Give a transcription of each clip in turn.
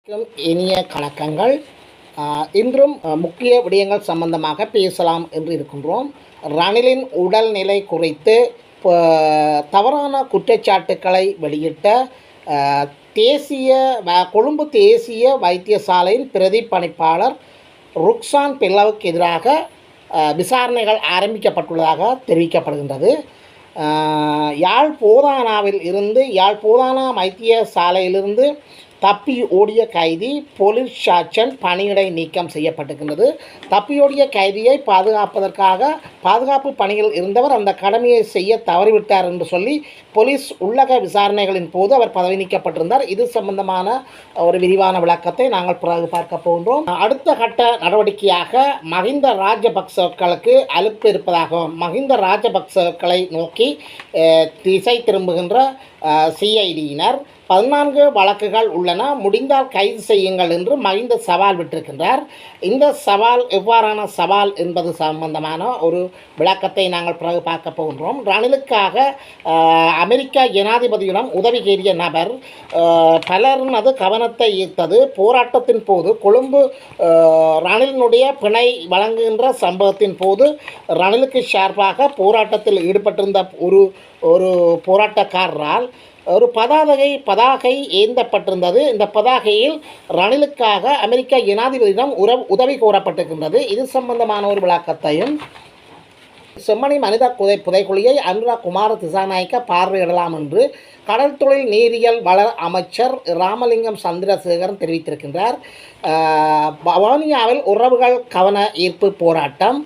இனிய கணக்கங்கள். இன்றும் முக்கிய விடயங்கள் சம்பந்தமாக பேசலாம் என்று இருக்கின்றோம். ரணிலின் உடல்நிலை குறித்து தவறான குற்றச்சாட்டுக்களை வெளியிட்ட கொழும்பு தேசிய வைத்தியசாலையின் பிரதி பணிப்பாளர் ருக்சான் பெல்லவுக்கு எதிராக விசாரணைகள் ஆரம்பிக்கப்பட்டுள்ளதாக தெரிவிக்கப்படுகின்றது. யாழ் போதானா வைத்தியசாலையிலிருந்து தப்பி ஓடிய கைதி போலீஸ் சார்ஜன் பணியிடை நீக்கம் செய்யப்பட்டிருக்கின்றது. தப்பியோடிய கைதியை பாதுகாப்பு பணியில் இருந்தவர் அந்த கடமையை செய்ய தவறிவிட்டார் என்று சொல்லி போலீஸ் உள்ளக விசாரணைகளின் போது அவர் பதவி நீக்கப்பட்டிருந்தார். இது சம்பந்தமான ஒரு விரிவான விளக்கத்தை நாங்கள் பிறகு பார்க்க போகின்றோம். அடுத்த கட்ட நடவடிக்கையாக மஹிந்த ராஜபக்சக்களுக்கு அலுப்பு இருப்பதாகவும் மஹிந்த ராஜபக்சக்களை நோக்கி திசை திரும்புகின்ற சிஐடியினர் 14 வழக்குகள் உள்ளன, முடிந்தால் கைது செய்யுங்கள் என்று மஹிந்த சவால் விட்டிருக்கின்றார். இந்த சவால் எவ்வாறான சவால் என்பது சம்பந்தமான ஒரு விளக்கத்தை நாங்கள் பிறகு பார்க்க போகின்றோம். ரணிலுக்காக அமெரிக்க ஜனாதிபதியிடம் உதவி கோரிய நபர் பலரினது கவனத்தை ஈர்த்தது. போராட்டத்தின் போது கொழும்பு ரணிலினுடைய பிணை வழங்குகின்ற சம்பவத்தின் போது ரணிலுக்கு சார்பாக போராட்டத்தில் ஈடுபட்டிருந்த ஒரு போராட்டக்காரரால் ஒரு பதாகை ஏந்தப்பட்டிருந்தது. இந்த பதாகையில் ரணிலுக்காக அமெரிக்க ஜனாதிபதியிடம் உதவி கோரப்பட்டிருக்கின்றது. இது சம்பந்தமான ஒரு விளக்கத்தையும் செம்மணி மனித புதைக்குழியை அனுராக் குமார திசாநாயக்க பார்வையிடலாம் என்று கடல் தொழில் நீரியல் வள அமைச்சர் ராமலிங்கம் சந்திரசேகரன் தெரிவித்திருக்கின்றார். வவுனியாவில் உறவுகள் கவன ஈர்ப்பு போராட்டம்,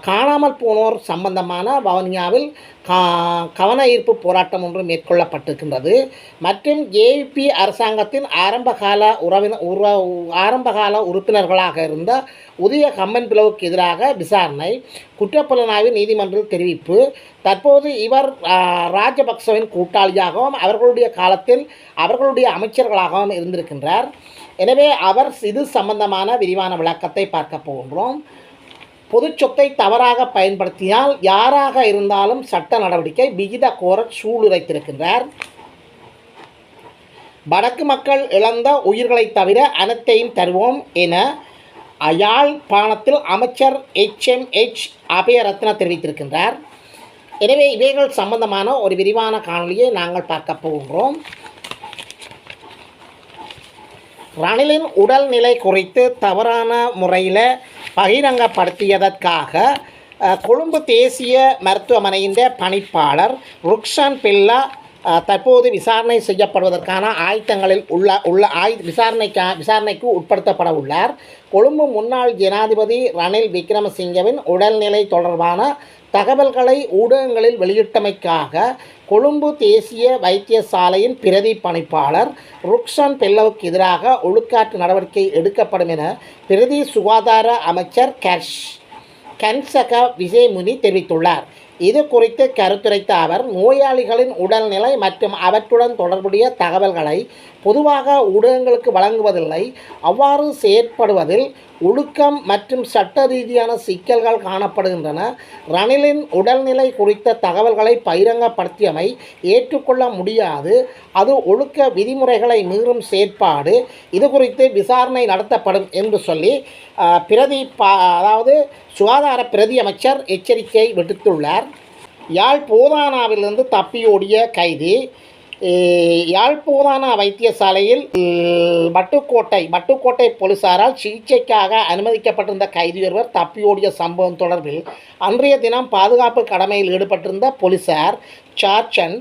காணாமல் போனோர் சம்பந்தமான வவுனியாவில் கவன ஈர்ப்பு போராட்டம் ஒன்று மேற்கொள்ளப்பட்டிருக்கின்றது. மற்றும் ஏபி அரசாங்கத்தின் ஆரம்பகால உறுப்பினர்களாக இருந்த உதய கம்மன் பிளவுக்கு எதிராக விசாரணை, குற்றப்புலனாய்வு நீதிமன்றம் தெரிவிப்பு. தற்போது இவர் ராஜபக்சவின் கூட்டாளியாகவும் அவர்களுடைய காலத்தில் அவர்களுடைய அமைச்சர்களாகவும் இருந்திருக்கின்றார். எனவே இது சம்பந்தமான விரிவான விளக்கத்தை பார்க்க போகின்றோம். பொது சொத்தை தவறாக பயன்படுத்தினால் யாராக இருந்தாலும் சட்ட நடவடிக்கை விகித கோர சூளுரைத்திருக்கின்றார். வடக்கு மக்கள் இழந்த உயிர்களை தவிர அனைத்தையும் தருவோம் என யாழ்ப்பாணத்தில் அமைச்சர் HMH அபயரத்ன தெரிவித்திருக்கின்றார். எனவே இவைகள் சம்பந்தமான ஒரு விரிவான காணொலியை நாங்கள் பார்க்க போகின்றோம். ரணிலின் உடல்நிலை குறித்து தவறான முறையில் பகிரங்கப்படுத்தியதற்காக கொழும்பு தேசிய மருத்துவமனையின் பணிப்பாளர் ருக்சான் பெல்லா தற்போது விசாரணை செய்யப்படுவதற்கான ஆயத்தங்களில் விசாரணைக்கு உட்படுத்தப்பட உள்ளார். கொழும்பு முன்னாள் ஜனாதிபதி ரணில் விக்ரமசிங்கவின் உடல்நிலை தொடர்பான தகவல்களை ஊடகங்களில் வெளியிட்டமைக்காக கொழும்பு தேசிய வைத்தியசாலையின் பிரதி பணிப்பாளர் ருக்சான் பெல்லவுக்கு எதிராக ஒழுக்காற்று நடவடிக்கை எடுக்கப்படும் என பிரதி சுகாதார அமைச்சர் கன்சக விஜயமுனி தெரிவித்துள்ளார். இது குறித்து கருத்துரைத்த அவர், நோயாளிகளின் உடல்நிலை மற்றும் அவற்றுடன் தொடர்புடைய தகவல்களை பொதுவாக ஊடகங்களுக்கு வழங்குவதில்லை. அவ்வாறு செயற்படுவதில் ஒழுக்கம் மற்றும் சட்ட ரீதியான சிக்கல்கள் காணப்படுகின்றன. ரணிலின் உடல்நிலை குறித்த தகவல்களை பகிரங்கப்படுத்தியமை ஏற்றுக்கொள்ள முடியாது. அது ஒழுக்க விதிமுறைகளை மீறும் செயற்பாடு. இது குறித்து விசாரணை நடத்தப்படும் என்று சொல்லி சுகாதார பிரதி அமைச்சர் எச்சரிக்கை விடுத்துள்ளார். யாழ் போதானாவிலிருந்து தப்பியோடிய கைதி யாழ்ப்போதானா வைத்தியசாலையில் வட்டுக்கோட்டை போலீசாரால் சிகிச்சைக்காக அனுமதிக்கப்பட்டிருந்த கைதியொருவர் தப்பியோடிய சம்பவம் தொடர்பில் அன்றைய தினம் பாதுகாப்பு கடமையில் ஈடுபட்டிருந்த போலீசார் சார்ஜன்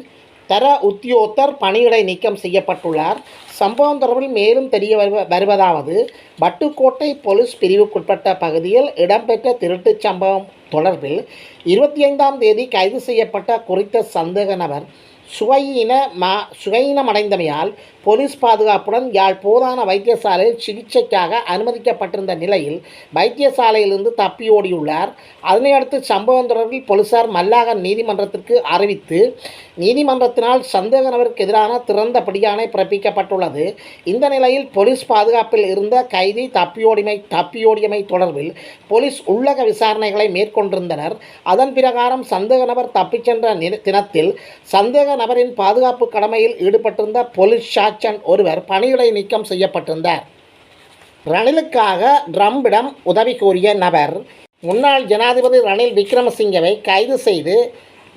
தர உத்தியோகத்தர் பணியிடை நீக்கம் செய்யப்பட்டுள்ளார். சம்பவம் தொடர்பில் மேலும் தெரிய வருவதாவது, வட்டுக்கோட்டை போலீஸ் பிரிவுக்குட்பட்ட பகுதியில் இடம்பெற்ற திருட்டுச் சம்பவம் தொடர்பில் 25ஆம் தேதி கைது செய்யப்பட்ட குறித்த சந்தேக நபர் சுகையினமடைந்தமையால் போலீஸ் பாதுகாப்புடன் யாழ் போதான வைத்தியசாலையில் சிகிச்சைக்காக அனுமதிக்கப்பட்டிருந்த நிலையில் வைத்தியசாலையிலிருந்து தப்பியோடியுள்ளார். அதனையடுத்து சம்பவம் தொடர்பில் போலீசார் மல்லாக நீதிமன்றத்திற்கு அறிவித்து நீதிமன்றத்தினால் சந்தேக நபருக்கு எதிரான திறந்த பிடியாணை பிறப்பிக்கப்பட்டுள்ளது. இந்த நிலையில் போலீஸ் பாதுகாப்பில் இருந்த கைதி தப்பியோடியமை தொடர்பில் போலீஸ் உள்ளக விசாரணைகளை மேற்கொண்டிருந்தனர். அதன் பிரகாரம் சந்தேக நபர் தப்பிச் சென்ற தினத்தில் சந்தேக நபரின் பாதுகாப்பு கடமையில் ஈடுபட்டிருந்த போலீஸ் சார்ஜன்ட் ஒருவர் பணியிடை நீக்கம் செய்யப்பட்டிருந்தார். ரணிலுக்காக ட்ரம்பிடம் உதவி கோரிய நபர் முன்னாள் ஜனாதிபதி ரணில் விக்ரமசிங்கவை கைது செய்து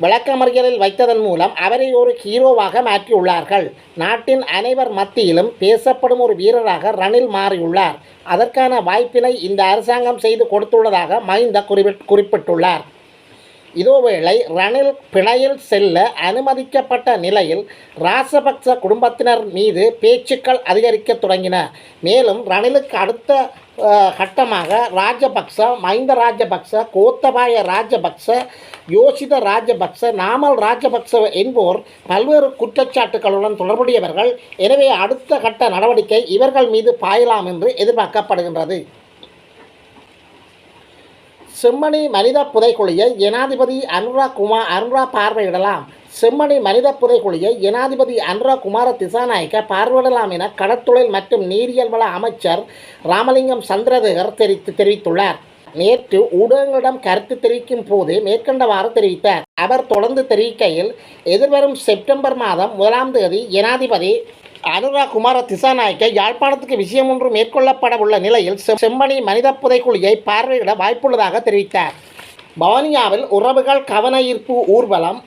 விளக்கமறியலில் வைத்ததன் மூலம் அவரை ஒரு ஹீரோவாக மாற்றியுள்ளார்கள். நாட்டின் அனைவர் மத்தியிலும் பேசப்படும் ஒரு வீரராக ரணில் மாறியுள்ளார். அதற்கான வாய்ப்பினை இந்த அரசாங்கம் செய்து கொடுத்துள்ளதாக மஹிந்த குறிப்பிட்டுள்ளார். இதேவேளை ரணில் பிணையில் செல்ல அனுமதிக்கப்பட்ட நிலையில் ராஜபக்ச குடும்பத்தினர் மீது பேச்சுக்கள் அதிகரிக்க தொடங்கின. மேலும் ரணிலுக்கு அடுத்த கட்டமாக ராஜபக்ச, மஹிந்த ராஜபக்ச, கோத்தபாய ராஜபக்ச, யோசித ராஜபக்ச, நாமல் ராஜபக்ச என்போர் பல்வேறு குற்றச்சாட்டுகளுடன் தொடர்புடையவர்கள். எனவே அடுத்த கட்ட நடவடிக்கை இவர்கள் மீது பாயலாம் என்று எதிர்பார்க்கப்படுகின்றது. செம்மணி மனித புதைக்குழியை ஜனாதிபதி அனுரா பார்வையிடலாம். செம்மணி மனித புதைக்குழியை ஜனாதிபதி அனுரா குமார திசாநாயக்க பார்வையிடலாம் என கடற்தொழில் மற்றும் நீரியல் வள அமைச்சர் ராமலிங்கம் சந்திரசேகர் தெரிவித்துள்ளார். நேற்று ஊடகங்களிடம் கருத்து தெரிவிக்கும் போது மேற்கண்டவாறு தெரிவித்தார். அவர் தொடர்ந்து தெரிவிக்கையில், எதிர்வரும் செப்டம்பர் மாதம் 1ஆம் தேதி ஜனாதிபதி அனுரா குமார திசாநாயக்க யாழ்ப்பாணத்துக்கு விஷயம் ஒன்று மேற்கொள்ளப்பட உள்ள நிலையில் செம்மணி மனித புதைக்குழியை பார்வையிட வாய்ப்புள்ளதாக தெரிவித்தார். பவானியாவில் உறவுகள் கவன ஈர்ப்பு ஊர்வலம்.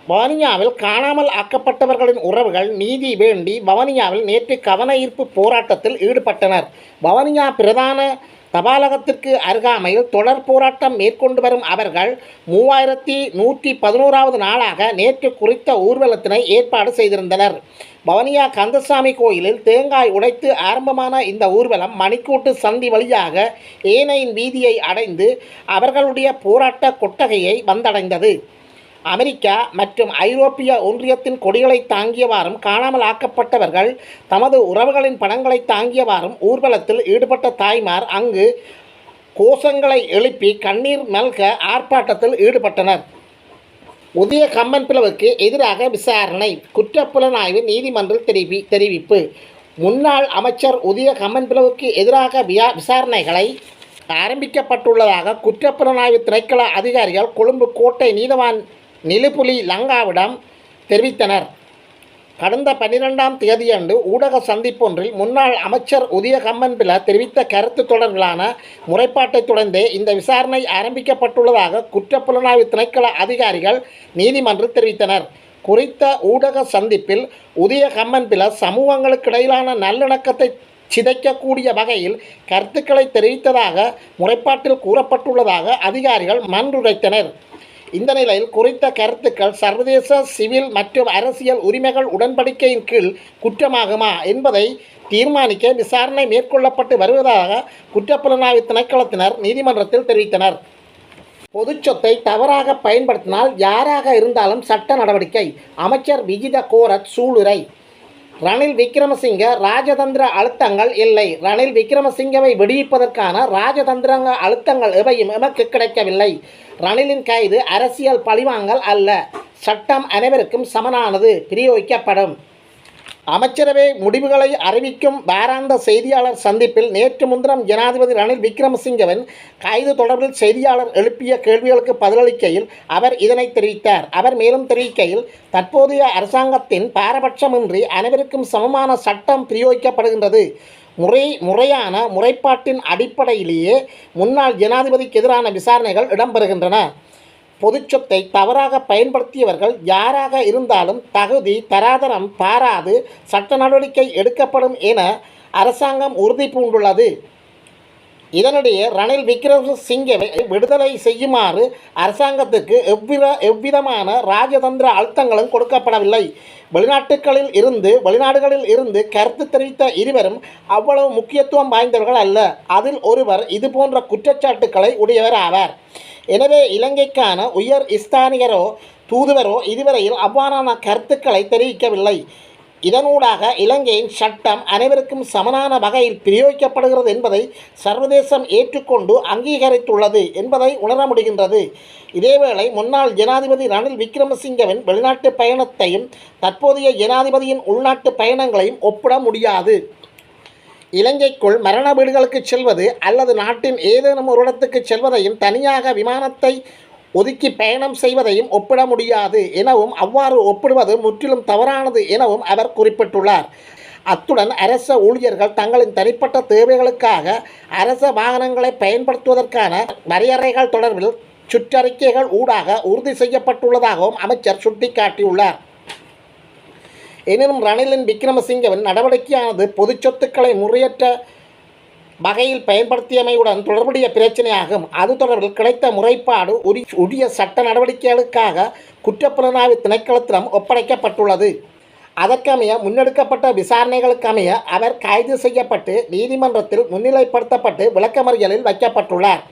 பவானியாவில் காணாமல் ஆக்கப்பட்டவர்களின் உறவுகள் நீதி வேண்டி பவானியாவில் நேற்று கவன ஈர்ப்பு போராட்டத்தில் ஈடுபட்டனர். பவானியா பிரதான தபாலகத்திற்கு அருகாமையில் தொடர் போராட்டம் மேற்கொண்டு வரும் அவர்கள் 3111வது நாளாக நேற்று குறித்த ஊர்வலத்தினை ஏற்பாடு செய்திருந்தனர். பவனியா கந்தசாமி கோயிலில் தேங்காய் உடைத்து ஆரம்பமான இந்த ஊர்வலம் மணிக்கூட்டு சந்தி வழியாக ஏனையின் வீதியை அடைந்து அவர்களுடைய போராட்ட கொட்டகையை வந்தடைந்தது. அமெரிக்கா மற்றும் ஐரோப்பிய ஒன்றியத்தின் கொடிகளை தாங்கியவாறும் காணாமல் ஆக்கப்பட்டவர்கள் தமது உறவுகளின் படங்களை தாங்கியவாறும் ஊர்வலத்தில் ஈடுபட்ட தாய்மார் அங்கு கோஷங்களை எழுப்பி கண்ணீர் மல்க ஆர்ப்பாட்டத்தில் ஈடுபட்டனர். உதய கம்மன் பிளவுக்கு எதிராக விசாரணை. குற்றப்புலனாய்வு நீதிமன்றம் தெரிவிப்பு. முன்னாள் அமைச்சர் உதய கம்மன் பிளவுக்கு எதிராக விசாரணைகளை ஆரம்பிக்கப்பட்டுள்ளதாக குற்றப்புலனாய்வு திணைக்கள அதிகாரிகள் கொழும்பு கோட்டை நீதவான் நிலுப்புலி லங்காவிடம் தெரிவித்தனர். கடந்த 12ஆம் தேதியன்று ஊடக சந்திப்பொன்றில் முன்னாள் அமைச்சர் உதய கம்மன்பில தெரிவித்த கருத்து தொடர்பிலான முறைப்பாட்டை தொடர்ந்தே இந்த விசாரணை ஆரம்பிக்கப்பட்டுள்ளதாக குற்றப்புலனாய்வு திணைக்கள அதிகாரிகள் நீதிமன்றம் தெரிவித்தனர். குறித்த ஊடக சந்திப்பில் உதய கம்மன்பில சமூகங்களுக்கிடையிலான நல்லிணக்கத்தை சிதைக்கக்கூடிய வகையில் கருத்துக்களை தெரிவித்ததாக முறைப்பாட்டில் கூறப்பட்டுள்ளதாக அதிகாரிகள் மன்றுரைத்தனர். இந்த நிலையில் குறித்த கருத்துக்கள் சர்வதேச சிவில் மற்றும் அரசியல் உரிமைகள் உடன்படிக்கையின் கீழ் குற்றமாகுமா என்பதை தீர்மானிக்க விசாரணை மேற்கொள்ளப்பட்டு வருவதாக குற்றப்புலனாய்வு திணைக்களத்தினர் நீதிமன்றத்தில் தெரிவித்தனர். பொதுச் சொத்தை தவறாக பயன்படுத்தினால் யாராக இருந்தாலும் சட்ட நடவடிக்கை. அமைச்சர் விஜித கோரத் சூளுரை. ரணில் விக்ரமசிங்க ராஜதந்திர அழுத்தங்கள் இல்லை. ரணில் விக்ரமசிங்கவை விடுவிப்பதற்கான ராஜதந்திர அழுத்தங்கள் எவையும் எமக்கு கிடைக்கவில்லை. ரணிலின் கைது அரசியல் பழிவாங்கல் அல்ல. சட்டம் அனைவருக்கும் சமனானது, பிரயோகிக்கப்படும். அமைச்சரவை முடிவுகளை அறிவிக்கும் வாராந்த செய்தியாளர் சந்திப்பில் நேற்று முன்தினம் ஜனாதிபதி ரணில் விக்ரமசிங்கவின் கைது தொடர்பில் செய்தியாளர் எழுப்பிய கேள்விகளுக்கு பதிலளிக்கையில் அவர் இதனை தெரிவித்தார். அவர் மேலும் தெரிவிக்கையில், தற்போதைய அரசாங்கத்தின் பாரபட்சமின்றி அனைவருக்கும் சமமான சட்டம் பிரயோகிக்கப்படுகின்றது. முறையான முறைப்பாட்டின் அடிப்படையிலேயே முன்னாள் ஜனாதிபதிக்கு எதிரான விசாரணைகள் இடம்பெறுகின்றன. பொதுச்சொத்தை தவறாக பயன்படுத்தியவர்கள் யாராக இருந்தாலும் தகுதி தராதரம் பாராது சட்ட நடவடிக்கை எடுக்கப்படும் என அரசாங்கம் உறுதி பூண்டுள்ளது. இதனிடையே ரணில் விக்ரமசிங்கவை விடுதலை செய்யுமாறு அரசாங்கத்துக்கு எவ்விதமான ராஜதந்திர அழுத்தங்களும் கொடுக்கப்படவில்லை. வெளிநாடுகளில் இருந்து கருத்து தெரிவித்த இருவரும் அவ்வளவு முக்கியத்துவம் வாய்ந்தவர்கள் அல்ல. அதில் ஒருவர் இதுபோன்ற குற்றச்சாட்டுக்களை உடையவர் ஆவார். எனவே இலங்கைக்கான உயர் ஸ்தானிகரோ தூதுவரோ இதுவரையில் அவ்வாறான கருத்துக்களை தெரிவிக்கவில்லை. இதனூடாக இலங்கையின் சட்டம் அனைவருக்கும் சமனான வகையில் பிரயோகிக்கப்படுகிறது என்பதை சர்வதேசம் ஏற்றுக்கொண்டு அங்கீகரித்துள்ளது என்பதை உணர முடிகின்றது. இதேவேளை முன்னாள் ஜனாதிபதி ரணில் விக்ரமசிங்கவின் வெளிநாட்டு பயணத்தையும் தற்போதைய ஜனாதிபதியின் உள்நாட்டு பயணங்களையும் ஒப்பிட முடியாது. இலங்கைக்குள் மரண வீடுகளுக்கு செல்வது அல்லது நாட்டின் ஏதேனும் ஒரு இடத்துக்கு செல்வதையும் தனியாக விமானத்தை ஒதுக்கி பயணம் செய்வதையும் ஒப்பிட முடியாது எனவும் அவ்வாறு ஒப்பிடுவது முற்றிலும் தவறானது எனவும் அவர் குறிப்பிட்டுள்ளார். அத்துடன் அரச ஊழியர்கள் தங்களின் தனிப்பட்ட தேவைகளுக்காக அரச வாகனங்களை பயன்படுத்துவதற்கான வரையறைகள் தொடர்பில் சுற்றறிக்கைகள் ஊடாக உறுதி செய்யப்பட்டுள்ளதாகவும் அமைச்சர் சுட்டிக்காட்டியுள்ளார். எனினும் ரணிலின் விக்ரமசிங்கவின் நடவடிக்கையானது பொது சொத்துக்களை முறையற்ற வகையில் பயன்படுத்தியமையுடன் தொடர்புடைய பிரச்சனையாகும். அது தொடர்பில் கிடைத்த முறைப்பாடு உரிய சட்ட நடவடிக்கைகளுக்காக குற்றப்புலனாய்வு திணைக்களத்திடம் ஒப்படைக்கப்பட்டுள்ளது. அதற்கமைய முன்னெடுக்கப்பட்ட விசாரணைகளுக்கமைய அவர் கைது செய்யப்பட்டு நீதிமன்றத்தில் முன்னிலைப்படுத்தப்பட்டு விளக்கமறியலில் வைக்கப்பட்டுள்ளார்.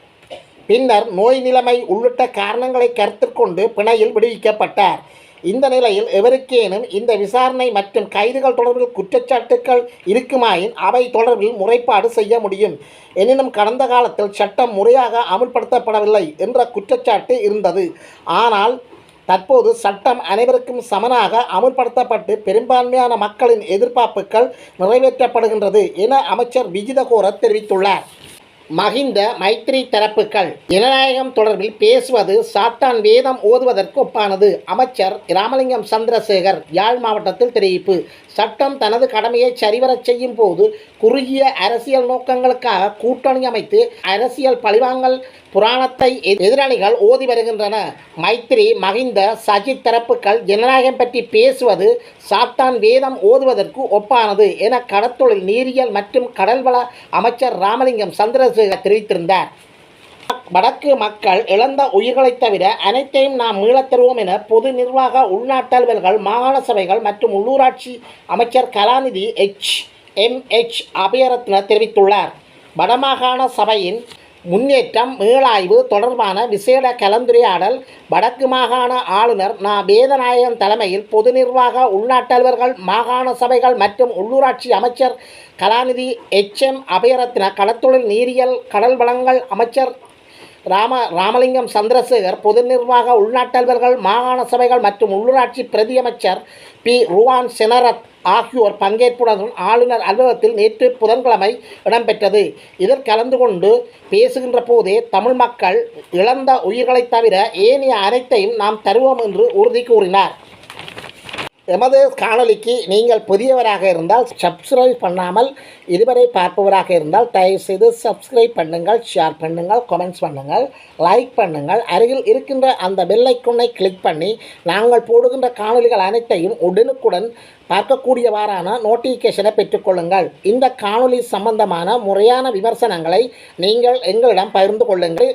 பின்னர் நோய் நிலைமை உள்ளிட்ட காரணங்களை கருத்தில் கொண்டு பிணையில் விடுவிக்கப்பட்டார். இந்த நிலையில் எவருக்கேனும் இந்த விசாரணை மற்றும் கைதுகள் தொடர்பில் குற்றச்சாட்டுக்கள் இருக்குமாயின் அவை தொடர்பில் முறைப்பாடு செய்ய முடியும். எனினும் கடந்த காலத்தில் சட்டம் முறையாக அமுல்படுத்தப்படவில்லை என்ற குற்றச்சாட்டு இருந்தது. ஆனால் தற்போது சட்டம் அனைவருக்கும் சமனாக அமுல்படுத்தப்பட்டு பெரும்பான்மையான மக்களின் எதிர்பார்ப்புகள் நிறைவேற்றப்படுகின்றது என அமைச்சர் விஜிதகோர தெரிவித்துள்ளார். மஹிந்த மைத்திரி தரப்புகள் ஜனநாயகம் தொடர்பில் பேசுவது சாத்தான் வேதம் ஓதுவதற்கு ஒப்பானது. அமைச்சர் ராமலிங்கம் சந்திரசேகர் யாழ் மாவட்டத்தில் தெரிவிப்பு. சட்டம் தனது கடமையை சரிவரச் செய்யும் போது குறுகிய அரசியல் நோக்கங்களுக்காக கூட்டணி அமைத்து அரசியல் பழிவாங்கல் புராணத்தை எதிரணிகள் ஓதி வருகின்றன. மைத்திரி மஹிந்த சஜித் தரப்புகள் ஜனநாயகம் பற்றி பேசுவது சாத்தான் வேதம் ஓதுவதற்கு ஒப்பானது என கடற்தொழில் நீரியல் மற்றும் கடல்வள அமைச்சர் ராமலிங்கம் சந்திரசேகர் தெரிவித்திருந்தார். வடக்கு மக்கள் இழந்த உயிர்களைத் தவிர அனைத்தையும் நாம் மீளத் தருவோம் என பொது நிர்வாக உள்நாட்டு அலுவல்கள் மாகாண சபைகள் மற்றும் உள்ளூராட்சி அமைச்சர் கலாநிதி HMH அபயரத்ன தெரிவித்துள்ளார். வடமாகாண சபையின் முன்னேற்றம் மீளாய்வு தொடர்பான விசேட கலந்துரையாடல் வடக்கு மாகாண ஆளுநர் வேதநாயகன் தலைமையில் பொது நிர்வாக உள்நாட்டு அலுவல்கள் மாகாண சபைகள் மற்றும் உள்ளூராட்சி அமைச்சர் கலாநிதி HM அபயரத்ன கடற்தொழில் நீரியல் கடல் வளங்கள் அமைச்சர் ராமலிங்கம் சந்திரசேகர் பொது நிர்வாக உள்நாட்டு அலுவல்கள் மாகாண சபைகள் மற்றும் உள்ளூராட்சி பிரதியமைச்சர் பி ருவான் செனரத் ஆகியோர் பங்கேற்புடன் ஆளுநர் அலுவலகத்தில் நேற்று புதன்கிழமை இடம்பெற்றது. இதில் கலந்து கொண்டு பேசுகின்ற போதே தமிழ் மக்கள் இழந்த உயிர்களைத் தவிர ஏனைய அனைத்தையும் நாம் தருவோம் என்று உறுதி கூறினார். எமது காணொலிக்கு நீங்கள் புதியவராக இருந்தால் சப்ஸ்கிரைப் பண்ணாமல் இதுவரை பார்ப்பவராக இருந்தால் தயவுசெய்து சப்ஸ்கிரைப் பண்ணுங்கள், ஷேர் பண்ணுங்கள், கமெண்ட்ஸ் பண்ணுங்கள், லைக் பண்ணுங்கள். அருகில் இருக்கின்ற அந்த பெல் ஐகானை கிளிக் பண்ணி நாங்கள் போடுகின்ற காணொலிகள் அனைத்தையும் உடனுக்குடன் பார்க்கக்கூடியவாறான நோட்டிஃபிகேஷனை பெற்றுக்கொள்ளுங்கள். இந்த காணொலி சம்பந்தமான முறையான விமர்சனங்களை நீங்கள் எங்களிடம் பகிர்ந்து கொள்ளுங்கள்.